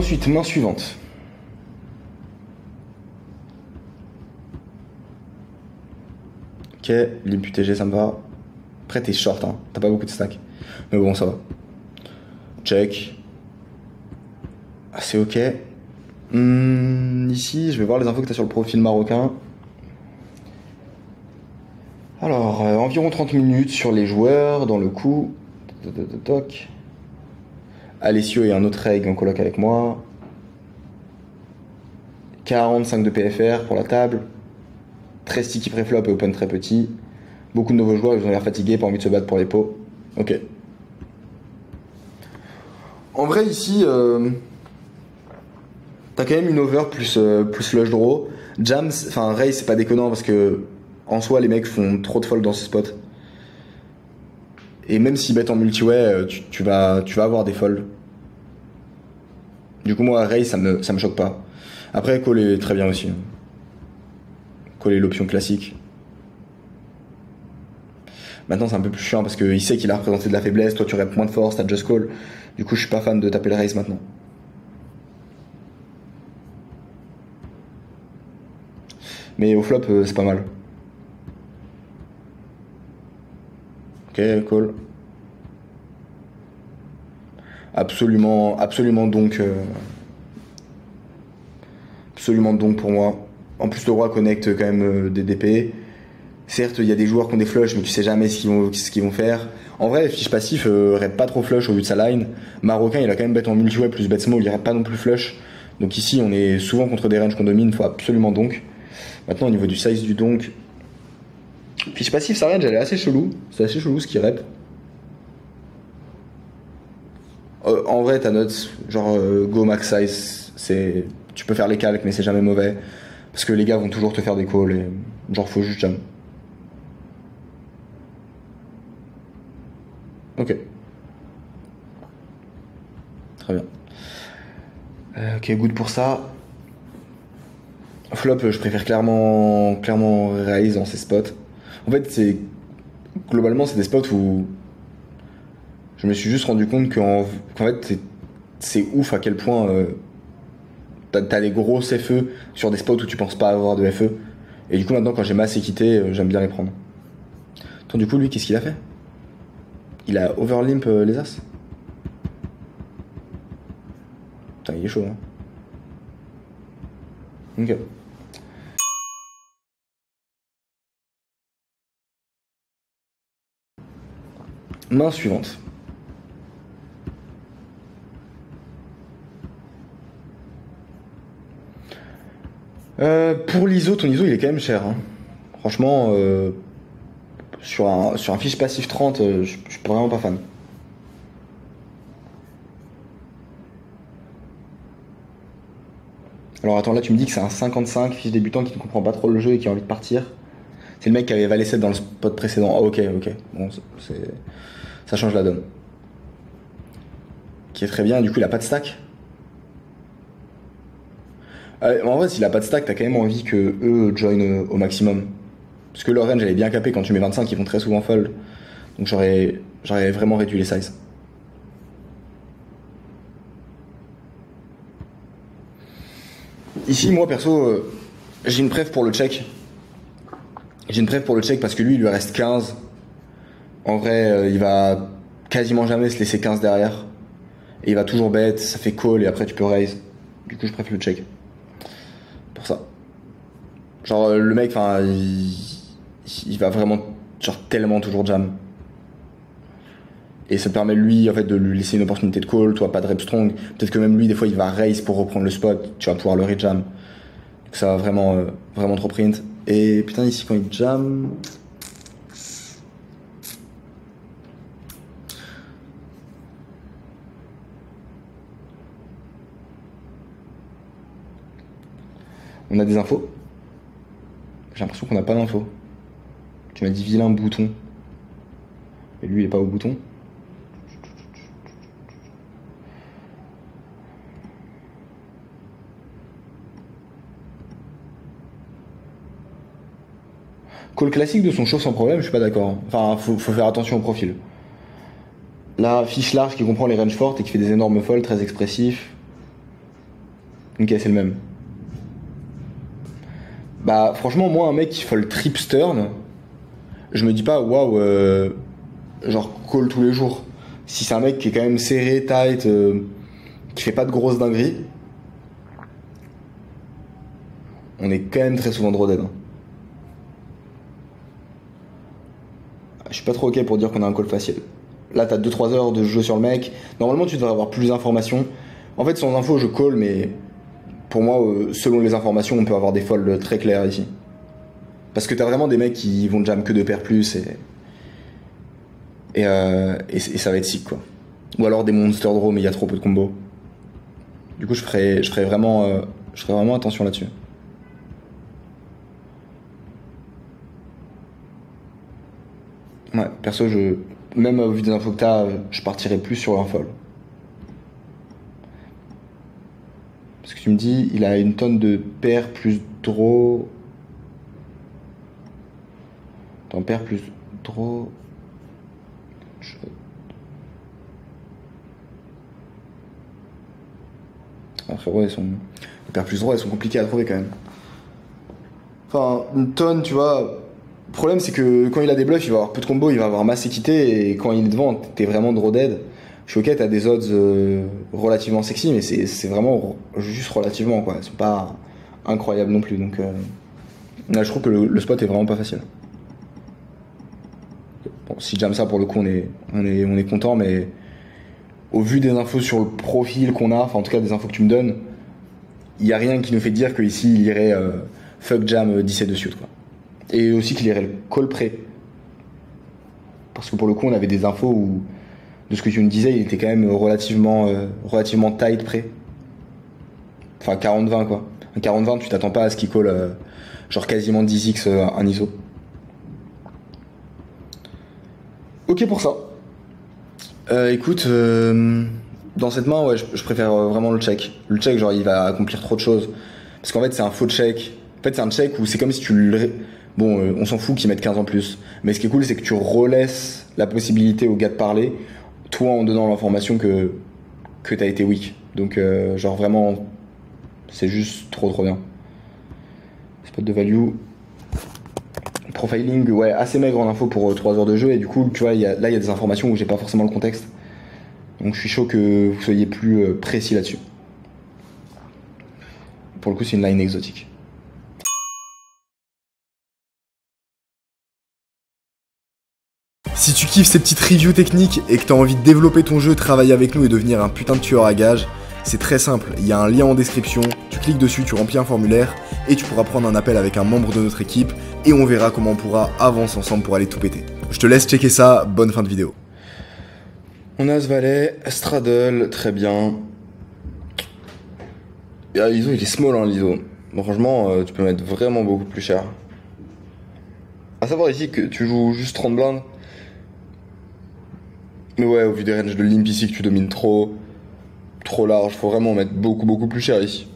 Ensuite, main suivante. Ok, limp UTG, ça me va. Après, t'es short, hein. T'as pas beaucoup de stack. Mais bon, ça va. Check. Ah, c'est ok. Ici, je vais voir les infos que t'as sur le profil marocain. Alors, environ 30 minutes sur les joueurs, dans le coup. Toc. Alessio et un autre reg en coloc avec moi. 45 de PFR pour la table. Très sticky préflop et open très petit. Beaucoup de nouveaux joueurs, ils ont l'air fatigués, pas envie de se battre pour les pots. Ok. En vrai, ici, t'as quand même une over plus flush draw. Jams, enfin raise, c'est pas déconnant parce que en soi, les mecs font trop de fold dans ce spot. Et même s'ils bettent en multi-way, tu vas avoir des folds. Du coup, moi, raise, ça me choque pas. Après, call est très bien aussi. Call est l'option classique. Maintenant, c'est un peu plus chiant parce qu'il sait qu'il a représenté de la faiblesse. Toi, tu aurais moins de force, t'as just call. Du coup, je suis pas fan de taper le raise maintenant. Mais au flop, c'est pas mal. Ok, call. Absolument donc. Absolument donc pour moi. En plus, le roi connecte quand même des DP. Certes, il y a des joueurs qui ont des flushs, mais tu sais jamais ce qu'ils vont faire. En vrai, fiche passif rep pas trop flush au vu de sa line. Marocain, il a quand même bet en multi-way plus bet small, il rep pas non plus flush. Donc ici, on est souvent contre des ranges qu'on domine, faut absolument donc. Maintenant, au niveau du size du donk, fiche passif, sa range, elle est assez chelou. C'est assez chelou ce qu'il rep. En vrai, ta note, genre go max size, tu peux faire les calques, mais c'est jamais mauvais. Parce que les gars vont toujours te faire des calls et genre faut juste jam. Ok. Très bien. Ok, good pour ça. Flop, je préfère clairement raise dans ces spots. En fait, globalement, c'est des spots où je me suis juste rendu compte qu'en fait, c'est ouf à quel point t'as les grosses FE sur des spots où tu penses pas avoir de FE. Et du coup, maintenant, quand j'ai masse équité, j'aime bien les prendre. Attends, du coup, lui, qu'est-ce qu'il a fait? Il a overlimp les as? Putain, il est chaud, hein. Ok. Main suivante. Pour l'ISO, ton ISO il est quand même cher, hein. Franchement, sur un fiche passif 30, je suis vraiment pas fan. Alors attends, là tu me dis que c'est un 55, fiche débutant qui ne comprend pas trop le jeu et qui a envie de partir. C'est le mec qui avait valet 7 dans le spot précédent. Ah ok. Bon, ça change la donne. Qui est très bien, du coup il a pas de stack. En vrai, s'il a pas de stack, t'as quand même envie que eux join au maximum. Parce que leur range, elle est bien capée, quand tu mets 25, ils vont très souvent fold. Donc j'aurais vraiment réduit les sizes. Ici, moi perso, j'ai une préf pour le check. J'ai une préf pour le check parce que lui, il lui reste 15. En vrai, il va quasiment jamais se laisser 15 derrière. Et il va toujours bet, ça fait call et après tu peux raise. Du coup, je préfère le check. Pour ça. Genre, le mec, enfin, il va vraiment, genre, tellement toujours jam. Et ça te permet, lui, en fait, de lui laisser une opportunité de call, toi, pas de rep strong. Peut-être que même lui, des fois, il va raise pour reprendre le spot, tu vas pouvoir le rejam. Donc ça va vraiment trop print. Et putain, ici, quand il jam... On a des infos. J'ai l'impression qu'on n'a pas d'infos. Tu m'as dit vilain bouton. Et lui, il est pas au bouton. Call classique de son show sans problème, je suis pas d'accord. Enfin, faut faire attention au profil. Là, fiche large qui comprend les ranges fortes et qui fait des énormes folds, très expressif. Ok, c'est le même. Bah, franchement, moi, un mec qui fold trip stern, je me dis pas, waouh, genre call tous les jours. Si c'est un mec qui est quand même serré, tight, qui fait pas de grosses dingueries, on est quand même très souvent draw dead. Hein. Je suis pas trop ok pour dire qu'on a un call facile. Là, t'as 2-3 heures de jeu sur le mec. Normalement, tu devrais avoir plus d'informations. En fait, sans info, je call, mais pour moi, selon les informations, on peut avoir des folds très clairs ici. Parce que t'as vraiment des mecs qui vont jam que 2 paires plus et ça va être sick, quoi. Ou alors des monster draw, mais il y a trop peu de combos. Du coup, je ferai vraiment attention là-dessus. Ouais, perso, même au vu des infos que t'as, je partirais plus sur un fold. Parce que tu me dis, il a une tonne de paires plus draw. Attends, paire plus draw. Ah, frérot, les paires plus draw, elles sont compliquées à trouver quand même. Enfin, une tonne, tu vois. Le problème, c'est que quand il a des bluffs, il va avoir peu de combos, il va avoir masse équité, et quand il est devant, t'es vraiment draw dead. Je suis ok, t'as des odds relativement sexy, mais c'est vraiment juste relativement, quoi. Elles sont pas incroyables non plus, donc là, je trouve que le spot est vraiment pas facile. Bon, si jam ça, pour le coup, on est content, mais au vu des infos sur le profil qu'on a, enfin en tout cas des infos que tu me donnes, il y a rien qui nous fait dire qu'ici il irait fuck jam 17 de suite, quoi. Et aussi qu'il irait le call prêt. Parce que pour le coup, on avait des infos où, de ce que tu me disais, il était quand même relativement tight prêt. Enfin, 40-20, quoi. Un 40-20, tu t'attends pas à ce qu'il call genre quasiment 10x un ISO. Ok pour ça. Écoute, dans cette main, ouais, je préfère vraiment le check. Le check, genre, il va accomplir trop de choses. Parce qu'en fait, c'est un faux check. En fait, c'est un check où c'est comme si tu le... Bon, on s'en fout qu'ils mettent 15 en plus. Mais ce qui est cool, c'est que tu relaisses la possibilité au gars de parler, toi en donnant l'information que t'as été weak. Donc, genre, vraiment, c'est juste trop bien. Spot de value. Profiling, ouais, assez maigre en info pour 3 heures de jeu. Et du coup, tu vois, là, il y a des informations où j'ai pas forcément le contexte. Donc, je suis chaud que vous soyez plus précis là-dessus. Pour le coup, c'est une line exotique. Si tu kiffes ces petites reviews techniques et que tu as envie de développer ton jeu, travailler avec nous et devenir un putain de tueur à gages, c'est très simple, il y a un lien en description, tu cliques dessus, tu remplis un formulaire et tu pourras prendre un appel avec un membre de notre équipe et on verra comment on pourra avancer ensemble pour aller tout péter. Je te laisse checker ça, bonne fin de vidéo. On a As-Valet, Straddle, très bien. Ah, l'ISO, il est small, hein, l'ISO. Bon, franchement, tu peux mettre vraiment beaucoup plus cher. À savoir ici que tu joues juste 30 blindes. Mais ouais, au vu des ranges de limp ici que tu domines trop large, faut vraiment mettre beaucoup plus cher ici.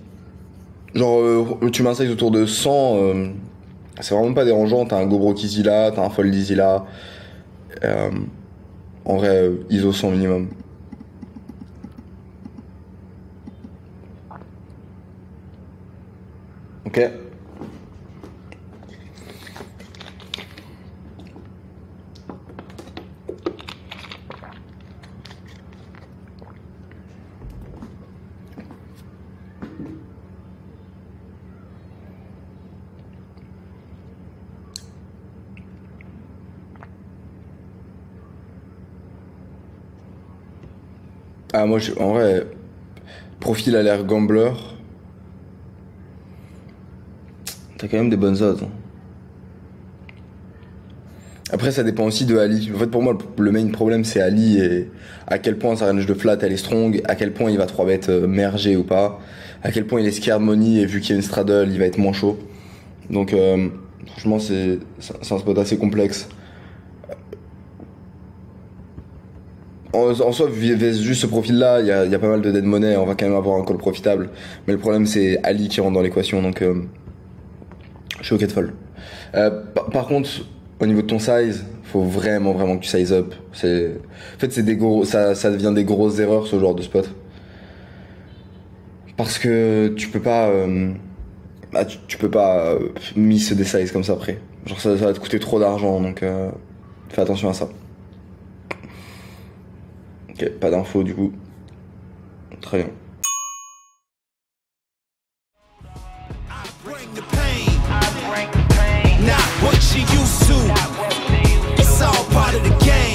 Genre, tu mets un size autour de 100, c'est vraiment pas dérangeant. T'as un Gobrock easy là, t'as un Fold easy là. En vrai, ISO 100 minimum. Ok. Ah, moi, en vrai, profil a l'air gambler. T'as quand même des bonnes odds. Hein. Après, ça dépend aussi de Ali. En fait, pour moi, le main problème, c'est Ali et à quel point sa range de flat, elle est strong, à quel point il va 3-bet merger ou pas, à quel point il est scared money et vu qu'il y a une straddle, il va être moins chaud. Donc, franchement, c'est un spot assez complexe. En soi, juste ce profil-là, il y a pas mal de dead money, on va quand même avoir un call profitable. Mais le problème, c'est Ali qui rentre dans l'équation, donc je suis ok de fold. Par contre, au niveau de ton size, faut vraiment que tu size up. En fait, ça devient des grosses erreurs, ce genre de spot. Parce que tu peux pas. Tu peux pas miss des sizes comme ça après. Genre ça va te coûter trop d'argent, donc fais attention à ça. Ok, pas d'infos du coup. Très bien. Not what you used to. It's all part of the game.